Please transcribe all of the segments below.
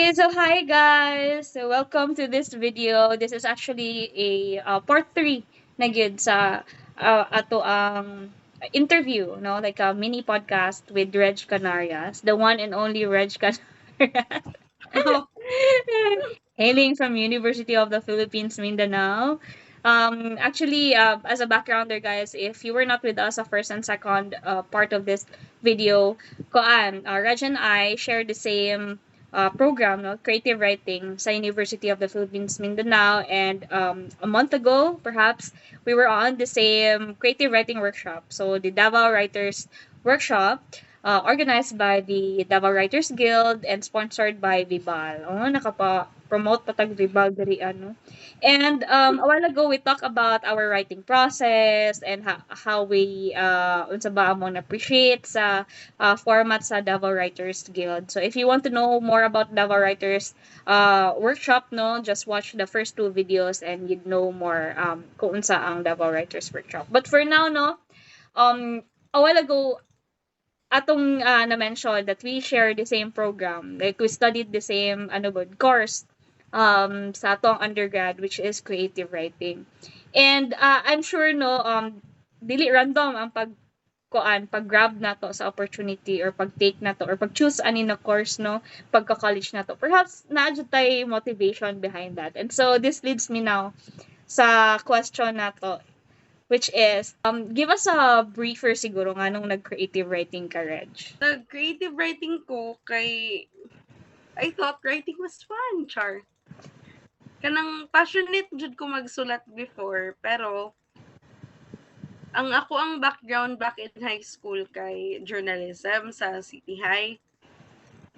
Okay, so hi guys. So welcome to this video. This is actually a part 3 na gyud sa ato ang interview, no? Like a mini podcast with Reg Canarias, the one and only Reg Canarias. Hailing from University of the Philippines, Mindanao. Actually, as a backgrounder, guys, if you were not with us, first and second part of this video, Raj and I share the same program, no, creative writing, sa University of the Philippines, Mindanao, and a month ago, perhaps, we were on the same creative writing workshop. So the Davao Writers Workshop organized by the Davao Writers Guild and sponsored by Vibal. Oh, nakapa-promote patag Vibal diri ano. And a while ago we talked about our writing process and how we unsa ba among appreciate sa format sa Davao Writers Guild. So if you want to know more about Davao Writers workshop, no, just watch the first two videos and you'd know more kung unsa ang Davao Writers Workshop. But for now, no, a while ago atong na-mention that we share the same program. Like, we studied the same course sa atong undergrad, which is creative writing. And I'm sure, no, dili random ang pag-grab na to sa opportunity or pag-take na to or pag-choose ani na course, no, pagka-college na to. Perhaps naadyo tay motivation behind that. And so this leads me now sa question na to, which is, give us a briefer siguro nga nung nag-creative writing ka, Reg. Nag-creative writing ko kay I thought writing was fun, char. Kanang passionate jud ko magsulat before, pero ang background back in high school kay journalism sa City High.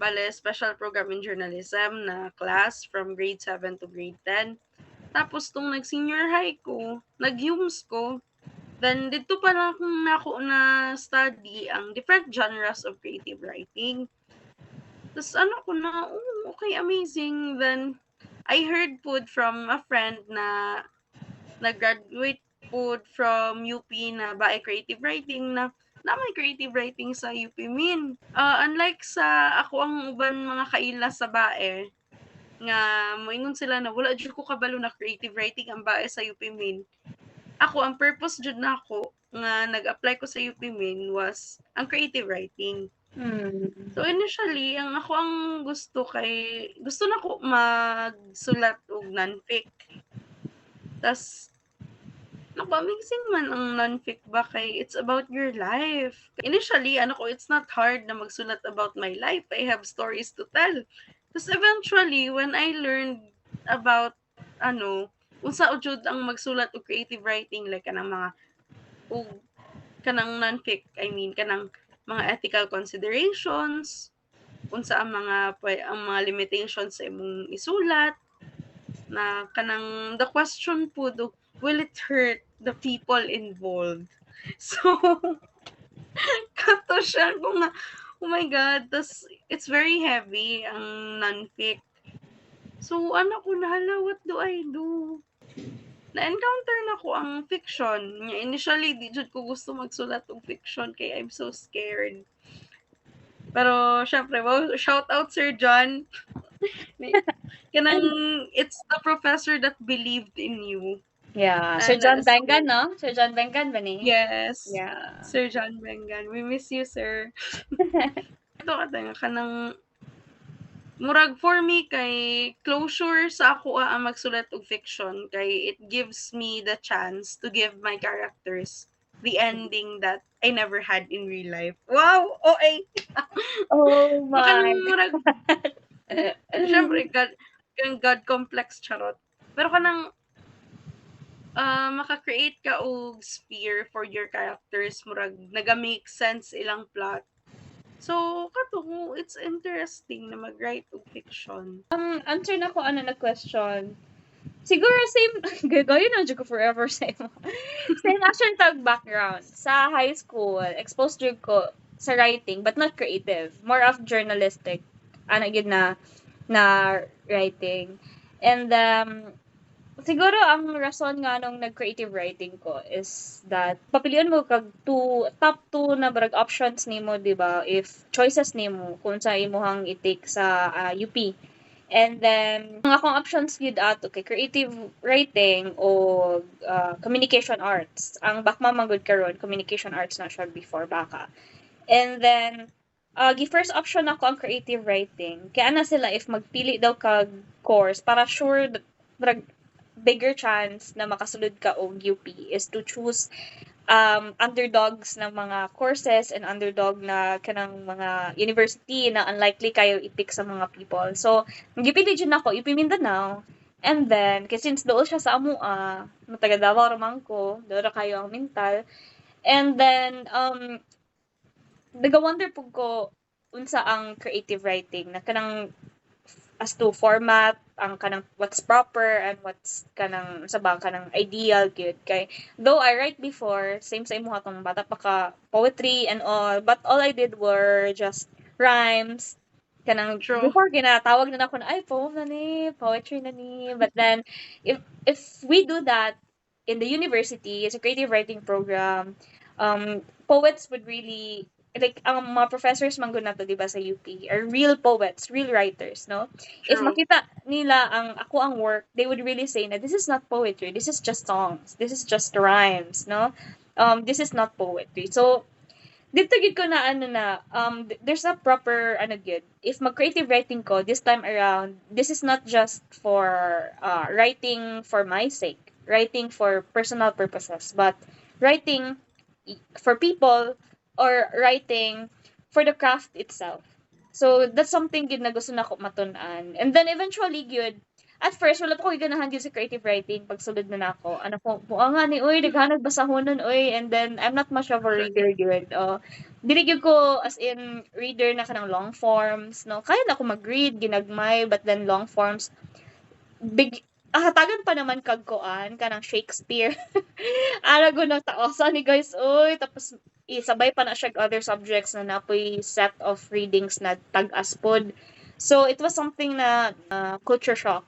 Bale, special program in journalism na class from grade 7 to grade 10. Tapos tung nag-senior high ko, nag-UMS ko, then dito pa lang ako na study ang different genres of creative writing. Tapos ko na, oh, okay, amazing. Then, I heard po from a friend na nag-graduate po from UP na ba creative writing na may creative writing sa UP Min. Unlike sa ako ang uban mga kaila sa bae, nga moingon sila na wala jud ko kabalo na creative writing ang bae sa UP Min. Ako, ang purpose jud na ako nga nag-apply ko sa UP Min was ang creative writing. So initially, ang gusto na ko magsulat og non-fic. Tas amazing man ang non-fic ba kay it's about your life. Initially, it's not hard na magsulat about my life. I have stories to tell. Tas eventually, when I learned about unsa jud ang magsulat og creative writing, like kanang non-fic, I mean kanang mga ethical considerations, unsa ang mga limitations sa imong isulat, na kanang the question po do, will it hurt the people involved? So, kato siya ko nga, oh my God, it's very heavy ang non-fic. So, ko nahala, what do I do? Na-encounter na ko ang fiction. Initially, di jud ko gusto magsulat og fiction kay I'm so scared. Pero, syempre, wow, shout out Sir John. Kanang, it's the professor that believed in you. Yeah. Sir John Bengan, no? Sir John Bengan ba ni? Yes. Yeah. Sir John Bengan. We miss you, sir. Ito ka tayo, kanang, murag for me kay closure sa ako ang magsulat og fiction kay it gives me the chance to give my characters the ending that I never had in real life. Wow! Okay. Oh my. Kanang murag, syempre, God complex, charot. Pero kanang, maka-create ka og sphere for your characters, murag naga-make sense ilang plot. So, kato, it's interesting na mag-write og fiction. Answer na ko na question. Siguro same, gagawin na dyan ko forever same. Same action tag background. Sa high school, exposed dyan ko sa writing, but not creative. More of journalistic. Yun na writing. And siguro ang rason nga nung nag-creative writing ko is that papilian mo kag top 2 na brag options nimo, di ba? If choices nimo kung sa imuhang i-take sa UP. And then, ang akong options gyud ato kay creative writing o communication arts. Ang bakma man gud karon communication arts na siya before baka. And then, first option ako ang creative writing. Kaya na sila if magpili daw kag course para sure bigger chance na makasulod ka og UP is to choose underdogs ng mga courses and underdog na kanang mga university na unlikely kayo i-pick sa mga people. So, nagipili dyan ako, UP Mindanao. And then, kasi since doon siya sa Amua, taga Davao ramang ko, doon ra kayo ang mental. And then, naga-wonder po ko unsa ang creative writing na kanang as to format ang kanang what's proper and what's kanang sa bang kanang ideal gyud kay though I write before same sa imo atong bata pa ka poetry and all but all I did were just rhymes kanang True. before ginatawag na ako na ay poem na ni poetry na ni but then if we do that in the university it's a creative writing program poets would really like ang mga professors man gud nato di ba sa UP are real poets real writers no if True. makita nila ang ako ang work they would really say na this is not poetry this is just songs this is just rhymes no this is not poetry so dito gid ko na ano na there's a proper ano gid if mag creative writing ko this time around this is not just for writing for my sake writing for personal purposes but writing for people or writing for the craft itself. So that's something gid na gusto nako matun-an. And then eventually gyud at first wala pa ko ganahan gyud sa creative writing pag sulod na nako. Ano ko nga ni oy daghanag basahonon oy and then I'm not much of a reader gyud. Dili gyud ko as in reader na kanang long forms no. Kaya na ako mag-read ginagmay but then long forms big hatagan pa naman kag koan kanang Shakespeare. Arago na taosa ni guys oy tapos isabay pa na siya og other subjects na napoy set of readings na tag-as pod. So it was something na culture shock.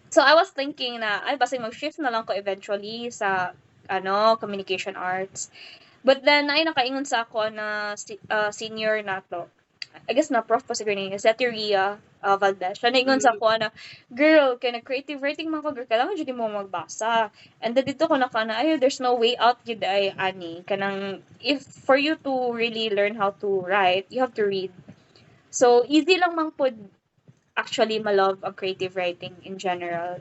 So I was thinking na ay basig mag-shift na lang ko eventually sa communication arts. But then ay nakaingon sa ako na senior nato I guess na prof pa siguro ni sa Teoria Valdez. Siya naingon sa Mm. ako na, girl, kaya creative writing man ko, girl, kailangan dyan mo magbasa. And then dito ko na ka na, ay, there's no way out yun ay, ani. Kanang, if for you to really learn how to write, you have to read. So, easy lang mang pod actually malove ang creative writing in general.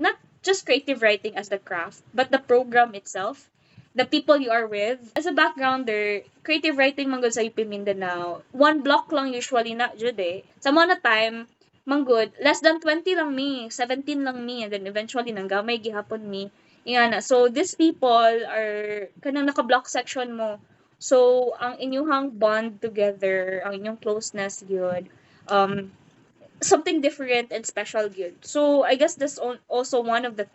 Not just creative writing as the craft, but the program itself, the people you are with. As a backgrounder, creative writing manggod sa UP Mindanao, one block lang usually na jud eh. Sa mo na time, manggod, less than 20 lang me, 17 lang me, and then eventually nanggamay gihapon me. Ingana. So, these people are kanang naka-block section mo. So, ang inyong bond together, ang inyong closeness yun, something different and special good. So I guess that's also one of the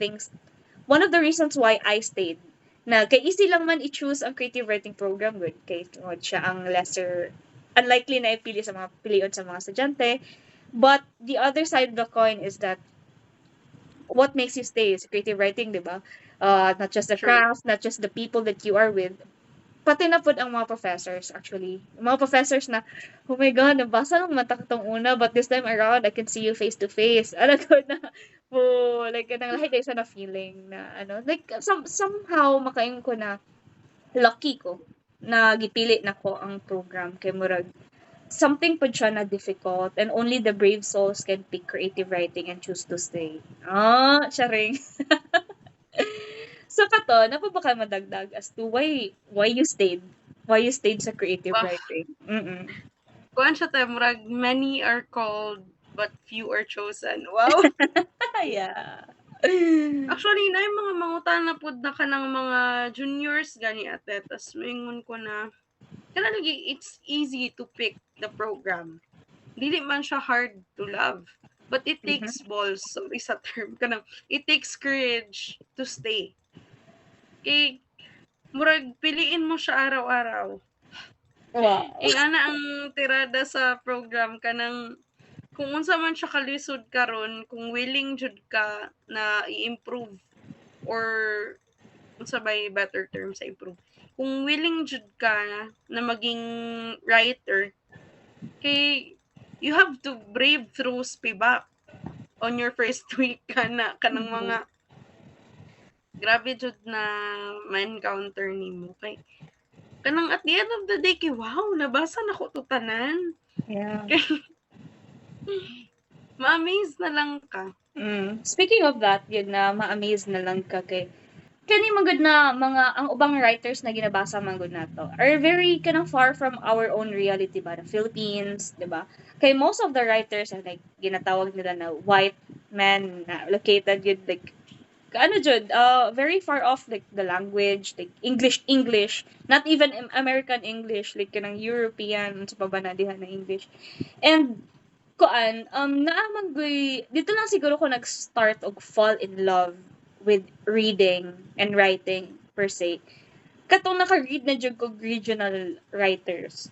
reasons why I stayed. Na kay easy lang man i-choose ang creative writing program good kay tungod siya ang lesser unlikely na ipili sa mga pilion sa mga estudyante. But the other side of the coin is that what makes you stay is creative writing, di ba? Not just the True. craft, not just the people that you are with, pati na pod ang mga professors actually. Yung mga professors na, oh my God, nabasa lang mata ko tong una, but this time around, I can see you face to face. Alam ko na, oh, like, nang lahat isa na feeling na, like, somehow, makain ko na, lucky ko, na gipili na ko ang program kay Murag. Something po siya na difficult and only the brave souls can pick creative writing and choose to stay. Charing. So kato, napa ba ka madagdag as to why you stayed? Why you stayed sa creative Bah, writing? Mm-mm. kuan siya tayo, murag, many are called, but few are chosen. Wow! Yeah. Actually, na yung mga mangutan na pod na ka ng mga juniors gani ate. Tas maingon ko na, kaya lagi, it's easy to pick the program. Dili man siya hard to love. But it Mhm. takes balls, sorry sa term, kanang, it takes courage to stay. Kay, murag, piliin mo siya araw-araw. Wow. Ana ang tirada sa program kanang kung unsa man siya kalisod karon, kung willing jud ka na i-improve or unsa bay better term sa improve. Kung willing jud ka na maging writer, kay you have to brave through spibak. on your first week kanang Mhm. mga grabe jud na ma-encounter nimo kay kanang at the end of the day kay wow nabasa nako to tanan Yeah. kay ma-amaze na lang ka. Speaking of that, yun na ma-amaze na lang ka kay kani magud na mga ang ubang writers na ginabasa man gud nato are very kanang far from our own reality ba the Philippines, 'di ba? Kay most of the writers are like ginatawag nila na white men na located yun like ano jud very far off like the language like English not even American English like kanang European sa pabana diha na English. And naaman ko'y dito lang siguro ko nag-start og fall in love with reading and writing per se. Katong naka-read na jud ko regional writers.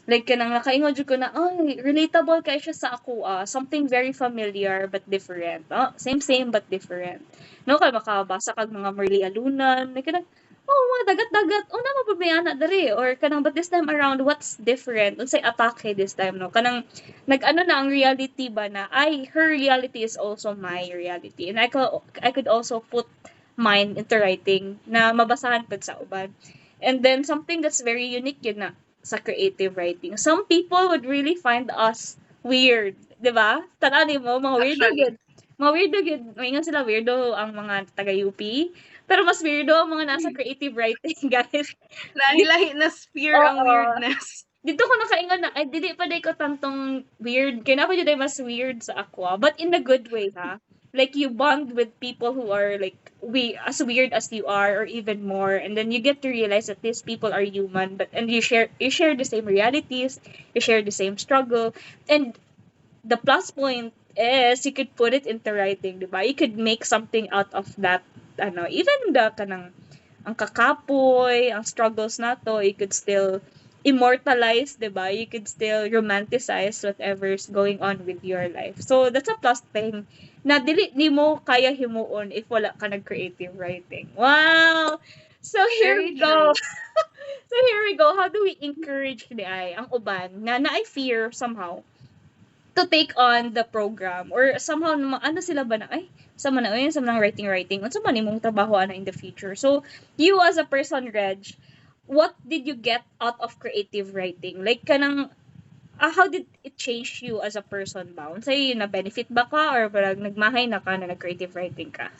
Like kanang nakaingon jud ko na ay relatable kay siya sa ako something very familiar but different. Same but different. No kay makabasa kag mga Merly Alunan, like kanang oh mga dagat-dagat una mapabayana diri or kanang but this time around what's different unsay atake this time no kanang nag-ano na ang reality ba na ay her reality is also my reality and I could also put mine into writing na mabasahan pud sa uban. And then something that's very unique yun na sa creative writing. Some people would really find us weird, 'di ba? Tananin mo mga weirdo Actually, gyud. Mga weirdo gyud. Moingon sila weirdo ang mga taga UP. Pero mas weirdo ang mga nasa creative writing, guys. lahi-lahi na sphere ang Oo. weirdness. Dito ko nakaingon na, ay, dili pa day ko tantong weird. Kaya na pa yun ay mas weird sa ako. But in a good way, ha? Like, you bond with people who are, like, as weird as you are, or even more. And then you get to realize that these people are human, and you share the same realities, you share the same struggle. And the plus point is, you could put it into writing, di ba? You could make something out of that, even the kanang ang kakapoy, ang struggles nato, you could still immortalize, 'di ba? You could still romanticize whatever's going on with your life. So that's a plus thing na dili nimo kaya himuon if wala ka nag creative writing. Wow. So here Very we go. true. So here we go. How do we encourage the ay ang uban na I fear somehow to take on the program or somehow ano sila ba na ay sama na yun sa mga writing unsa man imong trabaho ana in the future. So you as a person, Reg, what did you get out of creative writing, like kanang how did it change you as a person ba unsay na benefit ba ka or parang nagmahay na ka na nag creative writing ka?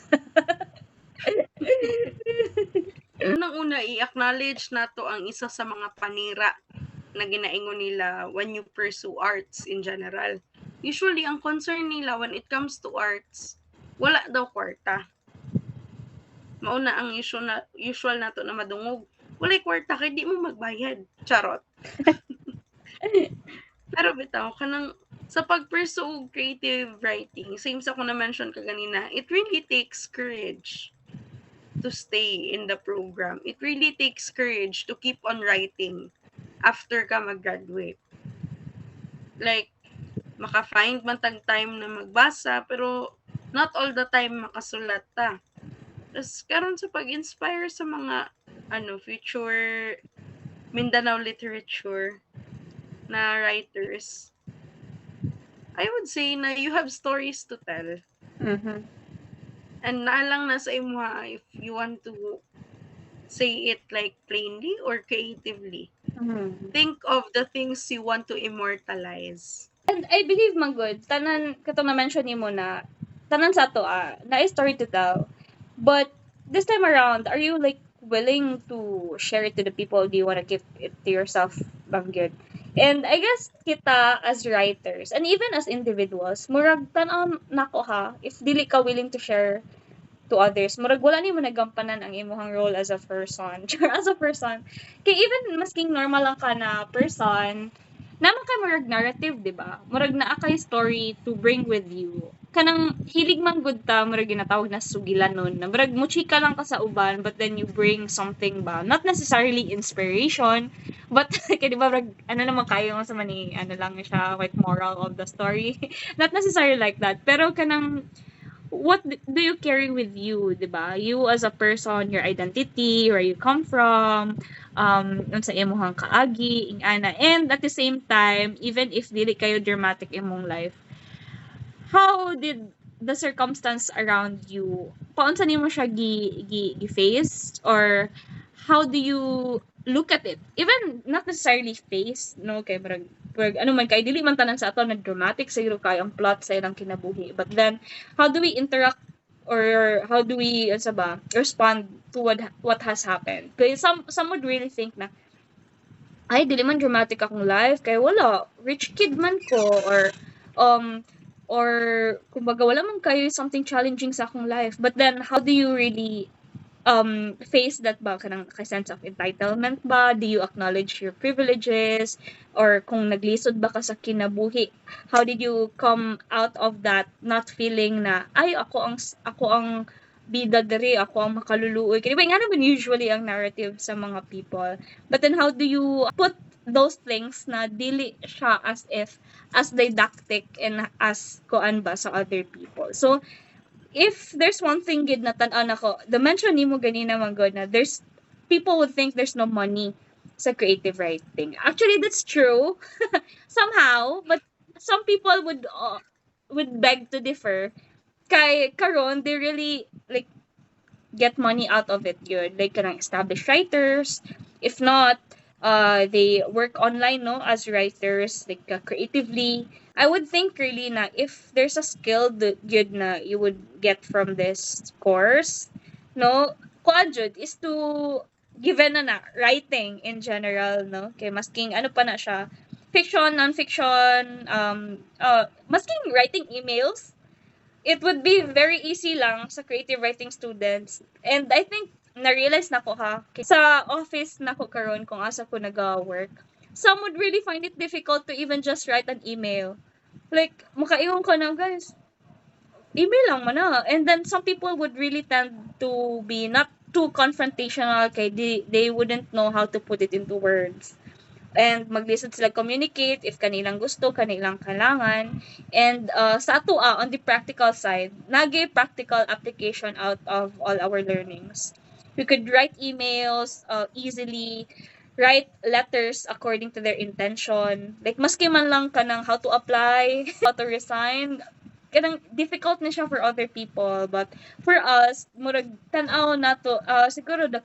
Unang-una i-acknowledge nato ang isa sa mga panira na ginaingon nila when you pursue arts in general. Usually, ang concern nila when it comes to arts, wala daw kwarta. Mauna ang usual nato na madungog. Walay kwarta kay di mo magbayad. Charot. Pero bitaw, kanang sa pag-pursue og creative writing, same sa ko na-mention ka ganina, it really takes courage to stay in the program. It really takes courage to keep on writing after ka mag-graduate. Like, maka-find man tag time na magbasa, pero not all the time makasulat ta. Tapos, karon sa pag-inspire sa mga future Mindanao literature na writers, I would say na you have stories to tell. Mhm. And naalang na sa imo if you want to say it like plainly or creatively. Mhm. Think of the things you want to immortalize. And I believe man good tanan katong na-mention nimo na tanan sa to na story to tell. But this time around, are you like willing to share it to the people? Do you want to keep it to yourself? Bang good. And I guess kita as writers and even as individuals, murag tan nako ha, if dili ka willing to share to others, murag wala nimo nagampanan ang imong role as a person. As a person. Kay even masking normal lang ka na person, naman kay murag narrative, di ba? Murag naa kay story to bring with you. Kanang hilig man gud ta, murag ginatawag na sugilan nun. Na murag muchika lang ka sa uban, but then you bring something ba? Not necessarily inspiration, but kay di ba murag ano naman kayo sa mani ano lang siya, like moral of the story. Not necessarily like that, pero kanang what do you carry with you, 'di ba? You as a person, your identity, where you come from, unsa imong kaagi, ingana. And at the same time, even if dili kayo dramatic imong life, how did the circumstance around you, paunsa nimo siya gi-face, or how do you look at it? Even not necessarily face, no, kay murag ano man kay dili man tanan sa ato na dramatic siguro kay ang plot sa ilang kinabuhi. But then how do we interact, or how do we sa ba respond to what has happened? Kay some would really think na ay dili man dramatic akong life kay wala rich kid man ko, um or kumbaga wala man kayo something challenging sa akong life. But then how do you really face that ba kanang sense of entitlement ba? Do you acknowledge your privileges, or kung naglisod ba ka sa kinabuhi, how did you come out of that not feeling na ay ako ang bida diri, ako ang makaluluoy kaya ba nga naman usually ang narrative sa mga people. But then how do you put those things na dili siya as didactic and as kuan ba sa other people? So if there's one thing gid na tan-aw nako, the mention nimo ganina man good na there's people would think there's no money sa creative writing. Actually, that's true somehow, but some people would beg to differ. Kay karon they really like get money out of it good. Like kanang established writers. If not, they work online no as writers like creatively. I would think really na if there's a skill that good na you would get from this course, no, kuan jud is to given na writing in general no. Kay masking ano pa na siya fiction, non-fiction, masking writing emails, it would be very easy lang sa creative writing students. And I think na-realize na ko ha, sa office na ko karon kung asa ko nag-work, some would really find it difficult to even just write an email. Like, makaiwan ka na, guys, email lang man na. And then some people would really tend to be not too confrontational kay they wouldn't know how to put it into words, and maglisod sila communicate if kanilang gusto, kanilang kailangan. And sa ato on the practical side, nagay practical application out of all our learnings. We could write emails easily, write letters according to their intention. Like maski man lang kanang how to apply, how to resign, kanang difficult na siya for other people, but for us murag tan-aw nato siguro the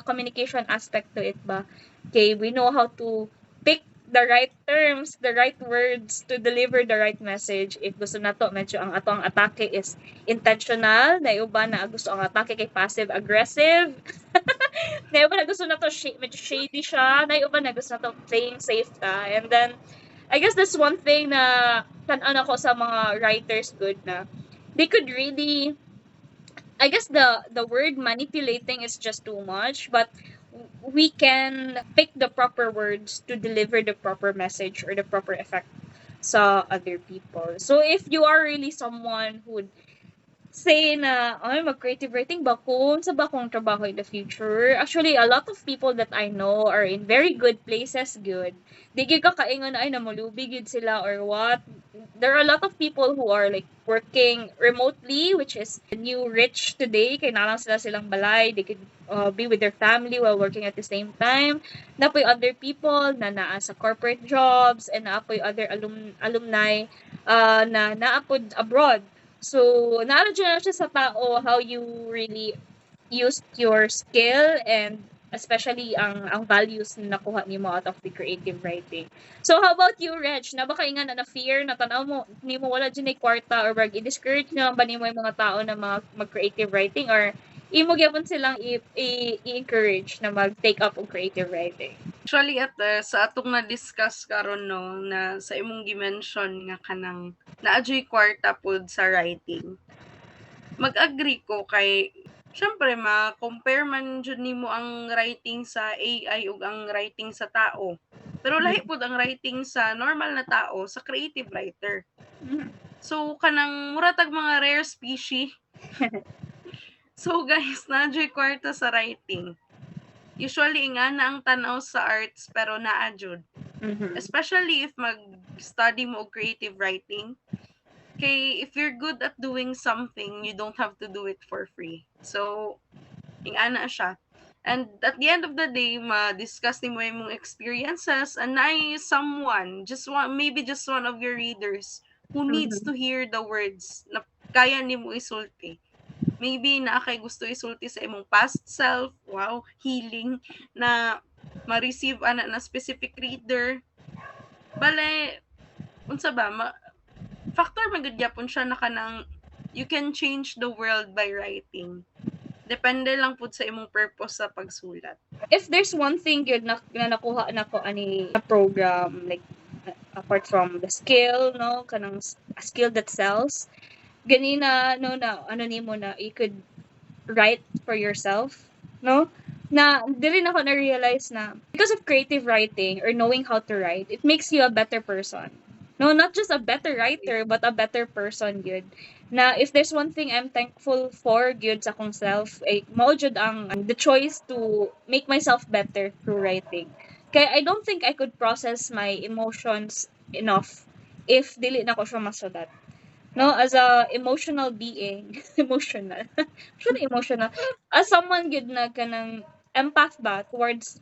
communication aspect to it ba, okay, we know how to pick the right terms, the right words to deliver the right message. If gusto nato medyo ang atong atake is intentional, na uban na gusto ang atake kay passive aggressive, na uban na gusto nato medyo shady siya, na uban na gusto nato playing safe ta. And then I guess that's one thing na tan-an ako sa mga writers good na they could really, I guess the word manipulating is just too much, but we can pick the proper words to deliver the proper message or the proper effect sa other people. So if you are really someone who would say na, ay, mag-creative writing ba ko? Sa ba kong trabaho in the future? Actually, a lot of people that I know are in very good places, good. Di gyud ka kaingon na, ay, namulubi gyud sila or what. There are a lot of people who are like working remotely, which is the new rich today. Kaya na lang silang balay. They could be with their family while working at the same time. Napoy other people na naa sa corporate jobs, and naapoy other alumni na naapod abroad. So, naano dyan siya sa tao how you really use your skill, and especially ang values na nakuha nimo out of the creative writing. So, how about you, Reg? Na baka ingan na fear na tanaw mo nimo wala dyan ay kwarta, or bag i-discourage na ba nimo yung mga tao na mag-creative writing, or imo gyapon silang i-encourage na mag-take up og creative writing? Actually sa atong na-discuss karon no na sa imong gi-mention nga kanang naadyoy kwarta pod sa writing. Mag-agree ko kay syempre ma-compare man jud nimo ang writing sa AI ug ang writing sa tao. Pero lahi pod ang writing sa normal na tao sa creative writer. So kanang mura tag mga rare species. So guys, naadyoy kwarta sa writing. Usually nga na ang tanaw sa arts pero naa jud. Especially if mag-study mo og creative writing. Kay if you're good at doing something, you don't have to do it for free. So, ingana siya. And at the end of the day, ma-discuss ni mo yung experiences, and na someone, maybe just one of your readers who needs to hear the words na kaya nimo isulti. Maybe naa kay gusto isulti sa imong past self, wow, healing na ma-receive ana na specific reader. Bale, unsa ba, factor man gud gyapon siya na kanang you can change the world by writing. Depende lang pud sa imong purpose sa pagsulat. If there's one thing yun na nakuha na ko ani program, like apart from the skill, no, kanang a skill that sells, ganina, no, na ano nimo na you could write for yourself, no, na dili na ko na realize na because of creative writing or knowing how to write, it makes you a better person. No, not just a better writer but a better person good. Na if there's one thing I'm thankful for good sa akong self, eh, mao jud ang the choice to make myself better through writing. Kaya I don't think I could process my emotions enough if dili na ko siya masulat. No, as a emotional being, emotional. Should emotional. As someone good na kanang empath ba towards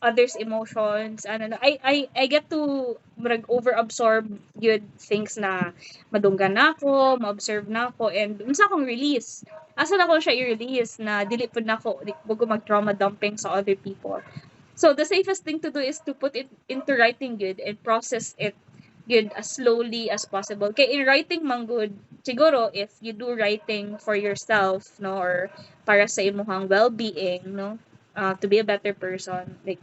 others' emotions, ano na, I get to murag over absorb good things na madunggan na ako, ma-observe na ako, and unsa akong release. Asa na ko siya i-release na dili pud na ako, di ko mag-trauma dumping sa other people. So the safest thing to do is to put it into writing good and process it good as slowly as possible. Kay in writing man good, siguro if you do writing for yourself, no, or para sa imong well-being, no, to be a better person, like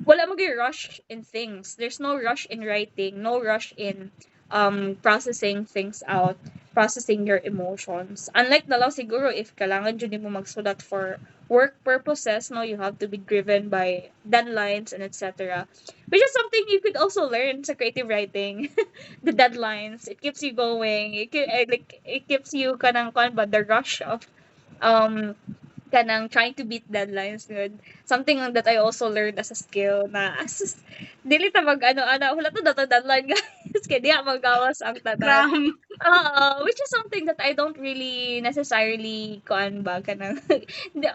wala rush in things. There's no rush in writing, no rush in processing things out, processing your emotions. Unlike na lang siguro if kailangan jud mo magsulat for work purposes, no, you have to be driven by deadlines and etc. Which is something you could also learn sa creative writing. The deadlines, it keeps you going. It keeps you kanang kuan ba the rush of um kanang trying to beat deadlines good. Something that I also learned as a skill na as dili ta mag ano wala to dato deadline guys kaya diha magawas ang tanan. Scrum. Which is something that I don't really necessarily kuan ba kanang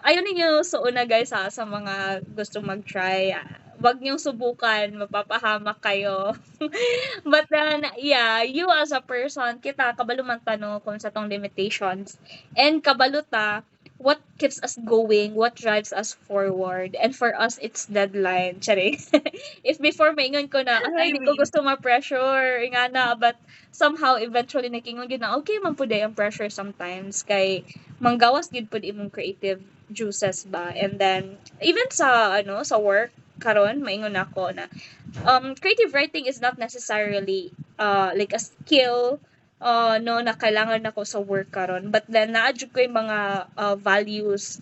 ayaw ninyo suuna guys ha sa mga gusto mag-try. Wag niyong subukan, mapapahamak kayo. But then, yeah, you as a person, kita kabalo man tano kung sa tong limitations. And kabalo ta, what keeps us going, what drives us forward. And for us, it's deadline. Tsari. If before maingon ko na, ay, I di ko mean, gusto ma-pressure, nga na, but somehow, eventually, nakingon yun na, okay, man po ang pressure sometimes. Kay, manggawas yun po imong creative juices ba. And then, even sa work, karon maingon ako na, creative writing is not necessarily like a skill no na kailangan ako sa work karon, but then naadjud ko yung mga values,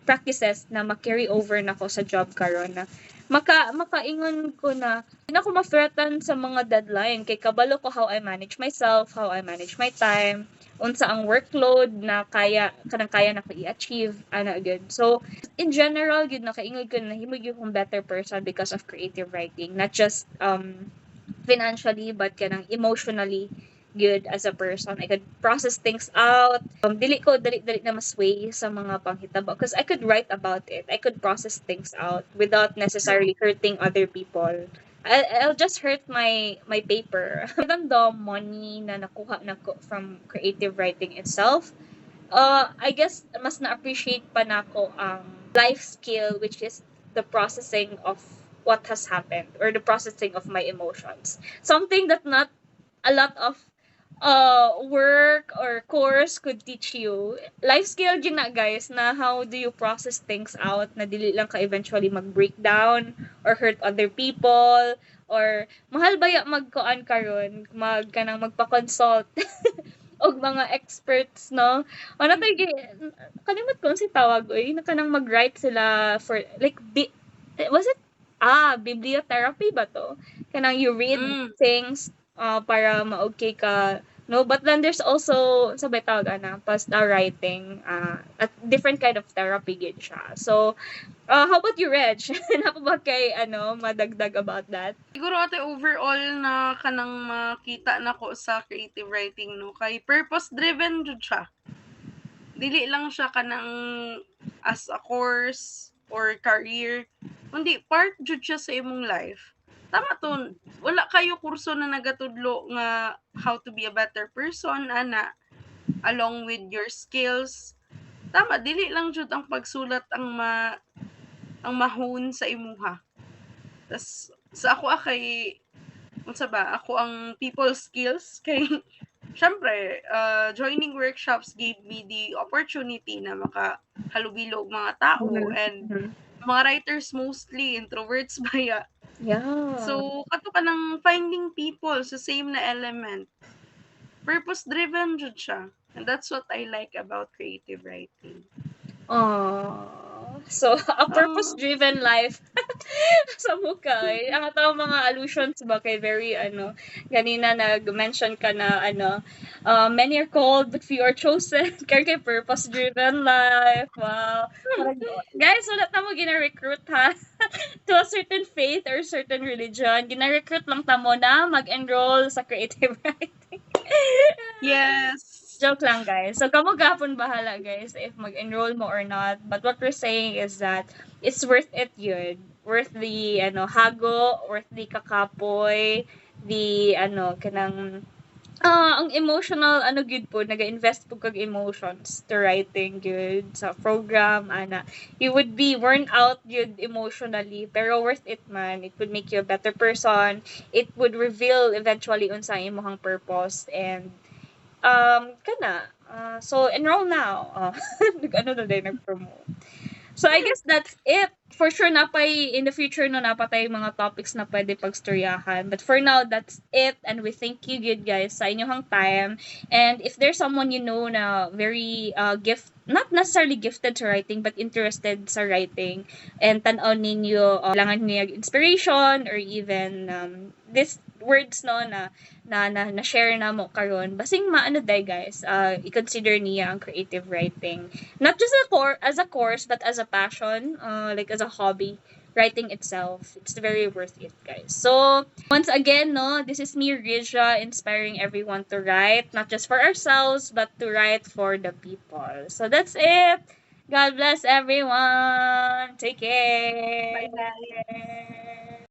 practices na ma-carry over nako sa job karon na makaingon ko na hindi na ako ma-threaten sa mga deadline kay kabalo ko how I manage myself, how I manage my time, unsa ang workload na kaya na ko i-achieve ana good. So in general gyud nakaingon ko na himog gyud kong better person because of creative writing, not just financially but kanang emotionally good as a person. I could process things out. Dili na masway sa mga panghitabo because I could write about it. I could process things out without necessarily hurting other people. I'll just hurt my paper. Even the money na nakuha nako from creative writing itself, I guess mas na-appreciate pa nako ang life skill, which is the processing of what has happened or the processing of my emotions. Something that not a lot of work or course could teach you. Life skill yun na guys, na how do you process things out na dili lang ka eventually mag-breakdown or hurt other people or mahal baya magkuan karon kanang magpa-consult og mga experts, no? Ano tayo kalimot ko si tawag oy na kanang mag-write sila for like was it bibliotherapy ba to? Kanang you read mm, things para ma-okay ka, no, but then there's also sabay tawag ana basta writing, a different kind of therapy gid siya. So how about you, Reg? Napa ba kay madagdag about that? siguro ate overall na kanang makita nako sa creative writing no kay purpose driven jud siya. Dili lang siya kanang as a course or career, kundi part jud siya sa imong life. tama to, wala kayo kurso na nagatudlo nga how to be a better person ana, along with your skills. Tama dili lang jud ang pagsulat ang mahon sa imuha. Tas sa ako kay unsa ba, ako ang people skills kay siyempre, joining workshops gave me the opportunity na makahalubilo og mga tao Mhm, and mhm. mga writers mostly introverts baya. Yeah. So, kato ka ng finding people sa same na element. Purpose-driven jud siya. And that's what I like about creative writing. So, a Um, purpose-driven life sa mukha. Ang atong mga allusions ba kay very ano, ganina nag-mention ka na ano, many are called but few are chosen. Kaya kay purpose-driven life. Wow. Parang, guys, wala na mo gina-recruit ha to a certain faith or certain religion. Gina-recruit lang tamo na mag-enroll sa creative writing. yes. Joke lang, guys. So, kamo gapon bahala, guys, if mag-enroll mo or not. But what we're saying is that it's worth it yun. Worth the, ano, hago, worth the kakapoy, the, ano, kanang, ang emotional, ano, good po, nag-invest po kag emotions to writing, good, sa program, ana. You would be worn out, good, emotionally, pero worth it, man. It would make you a better person. It would reveal eventually unsa imong purpose, and kana. So enroll now. Nag-ano na din nag-promote. So I guess that's it. For sure napay in the future no napatay mga topics na pwede pagstoryahan. But for now that's it, and we thank you good guys sa inyong time. And if there's someone you know na very not necessarily gifted to writing but interested sa writing, and tan-aw ninyo kailangan niya inspiration or even this words no na share na mo karon basing maano day guys, i-consider niya ang creative writing not just as a course but as a passion, like as a hobby. Writing itself, it's very worth it, guys. So once again, no, this is me, Rizha, inspiring everyone to write, not just for ourselves but to write for the people. So that's it. God bless everyone. Take care. Bye-bye.